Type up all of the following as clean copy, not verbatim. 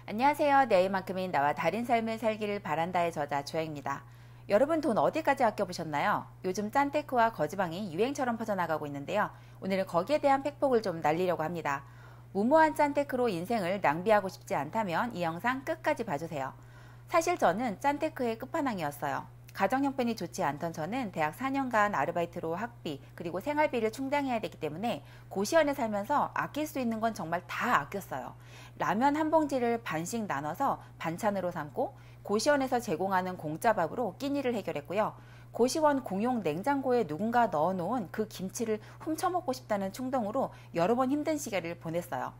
안녕하세요. 내일만큼은 나와 다른 삶을 살기를 바란다의 저자 조혜입니다. 여러분 돈 어디까지 아껴보셨나요? 요즘 짠테크와 거지방이 유행처럼 퍼져나가고 있는데요. 오늘은 거기에 대한 팩폭을 좀 날리려고 합니다. 무모한 짠테크로 인생을 낭비하고 싶지 않다면 이 영상 끝까지 봐주세요. 사실 저는 짠테크의 끝판왕이었어요. 가정 형편이 좋지 않던 저는 대학 4년간 아르바이트로 학비 그리고 생활비를 충당해야 되기 때문에 고시원에 살면서 아낄 수 있는 건 정말 다 아꼈어요. 라면 한 봉지를 반씩 나눠서 반찬으로 삼고 고시원에서 제공하는 공짜밥으로 끼니를 해결했고요. 고시원 공용 냉장고에 누군가 넣어놓은 그 김치를 훔쳐먹고 싶다는 충동으로 여러 번 힘든 시기를 보냈어요.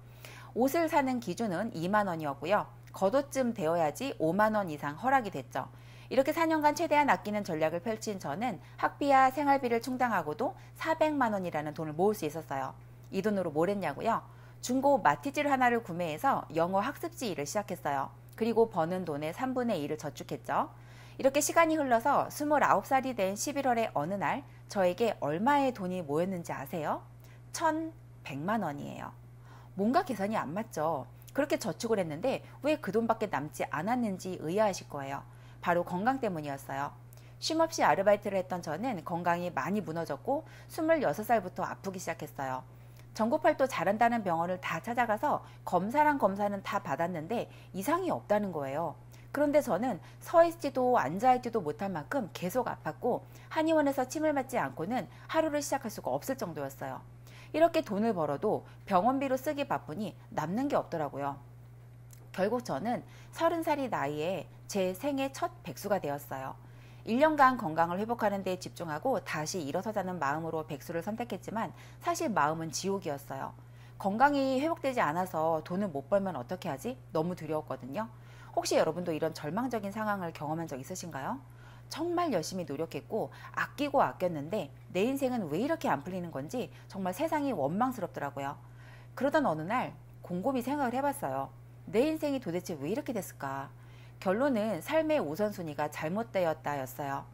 옷을 사는 기준은 2만 원이었고요. 겉옷쯤 되어야지 5만 원 이상 허락이 됐죠. 이렇게 4년간 최대한 아끼는 전략을 펼친 저는 학비와 생활비를 충당하고도 400만 원이라는 돈을 모을 수 있었어요. 이 돈으로 뭘 했냐고요? 중고 마티즈 하나를 구매해서 영어 학습지 일을 시작했어요. 그리고 버는 돈의 3분의 1을 저축했죠. 이렇게 시간이 흘러서 29살이 된 11월의 어느 날 저에게 얼마의 돈이 모였는지 아세요? 1,100만 원이에요. 뭔가 계산이 안 맞죠. 그렇게 저축을 했는데 왜 그 돈밖에 남지 않았는지 의아하실 거예요. 바로 건강 때문이었어요. 쉼없이 아르바이트를 했던 저는 건강이 많이 무너졌고 26살부터 아프기 시작했어요. 전국팔도 잘한다는 병원을 다 찾아가서 검사랑 검사는 다 받았는데 이상이 없다는 거예요. 그런데 저는 서 있지도 앉아 있지도 못할 만큼 계속 아팠고 한의원에서 침을 맞지 않고는 하루를 시작할 수가 없을 정도였어요. 이렇게 돈을 벌어도 병원비로 쓰기 바쁘니 남는 게 없더라고요. 결국 저는 30살이 나이에 제 생애 첫 백수가 되었어요. 1년간 건강을 회복하는 데 집중하고 다시 일어서자는 마음으로 백수를 선택했지만 사실 마음은 지옥이었어요. 건강이 회복되지 않아서 돈을 못 벌면 어떻게 하지? 너무 두려웠거든요. 혹시 여러분도 이런 절망적인 상황을 경험한 적 있으신가요? 정말 열심히 노력했고 아끼고 아꼈는데 내 인생은 왜 이렇게 안 풀리는 건지 정말 세상이 원망스럽더라고요. 그러던 어느 날 곰곰이 생각을 해봤어요. 내 인생이 도대체 왜 이렇게 됐을까? 결론은 삶의 우선순위가 잘못되었다였어요.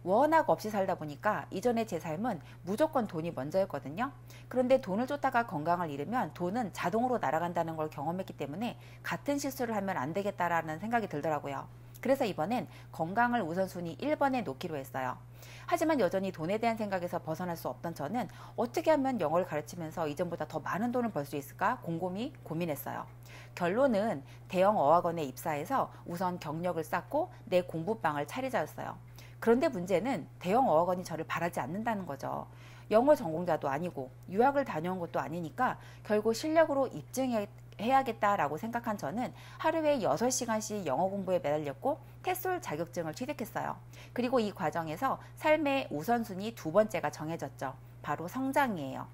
워낙 없이 살다 보니까 이전에 제 삶은 무조건 돈이 먼저였거든요. 그런데 돈을 쫓다가 건강을 잃으면 돈은 자동으로 날아간다는 걸 경험했기 때문에 같은 실수를 하면 안 되겠다라는 생각이 들더라고요. 그래서 이번엔 건강을 우선순위 1번에 놓기로 했어요. 하지만 여전히 돈에 대한 생각에서 벗어날 수 없던 저는 어떻게 하면 영어를 가르치면서 이전보다 더 많은 돈을 벌 수 있을까 곰곰이 고민했어요. 결론은 대형 어학원에 입사해서 우선 경력을 쌓고 내 공부방을 차리자였어요. 그런데 문제는 대형 어학원이 저를 바라지 않는다는 거죠. 영어 전공자도 아니고 유학을 다녀온 것도 아니니까 결국 실력으로 입증해야겠다라고 생각한 저는 하루에 6시간씩 영어 공부에 매달렸고 테솔 자격증을 취득했어요. 그리고 이 과정에서 삶의 우선순위 두 번째가 정해졌죠. 바로 성장이에요.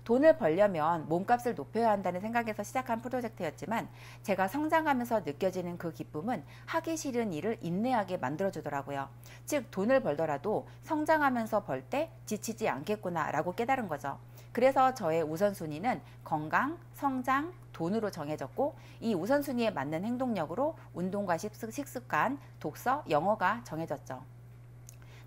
돈을 벌려면 몸값을 높여야 한다는 생각에서 시작한 프로젝트였지만 제가 성장하면서 느껴지는 그 기쁨은 하기 싫은 일을 인내하게 만들어주더라고요. 즉 돈을 벌더라도 성장하면서 벌 때 지치지 않겠구나 라고 깨달은 거죠. 그래서 저의 우선순위는 건강, 성장, 돈으로 정해졌고 이 우선순위에 맞는 행동력으로 운동과 식습관, 독서, 영어가 정해졌죠.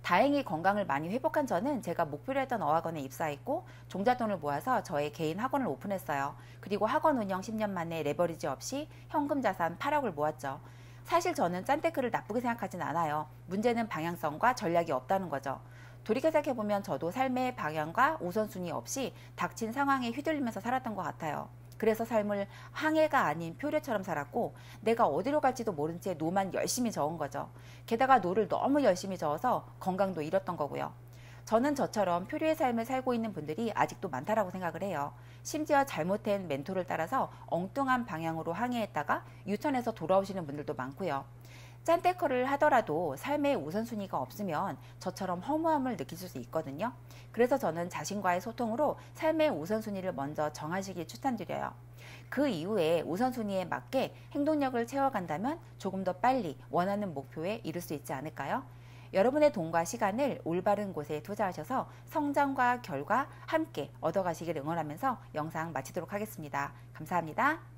다행히 건강을 많이 회복한 저는 제가 목표로 했던 어학원에 입사했고 종잣돈을 모아서 저의 개인 학원을 오픈했어요. 그리고 학원 운영 10년 만에 레버리지 없이 현금 자산 8억을 모았죠. 사실 저는 짠테크를 나쁘게 생각하진 않아요. 문제는 방향성과 전략이 없다는 거죠. 돌이켜 생각해보면 저도 삶의 방향과 우선순위 없이 닥친 상황에 휘둘리면서 살았던 것 같아요. 그래서 삶을 항해가 아닌 표류처럼 살았고 내가 어디로 갈지도 모른 채 노만 열심히 저은 거죠. 게다가 노를 너무 열심히 저어서 건강도 잃었던 거고요. 저는 저처럼 표류의 삶을 살고 있는 분들이 아직도 많다라고 생각을 해요. 심지어 잘못된 멘토를 따라서 엉뚱한 방향으로 항해했다가 유턴해서 돌아오시는 분들도 많고요. 짠테크를 하더라도 삶의 우선순위가 없으면 저처럼 허무함을 느낄 수 있거든요. 그래서 저는 자신과의 소통으로 삶의 우선순위를 먼저 정하시길 추천드려요. 그 이후에 우선순위에 맞게 행동력을 채워간다면 조금 더 빨리 원하는 목표에 이룰 수 있지 않을까요? 여러분의 돈과 시간을 올바른 곳에 투자하셔서 성장과 결과 함께 얻어가시길 응원하면서 영상 마치도록 하겠습니다. 감사합니다.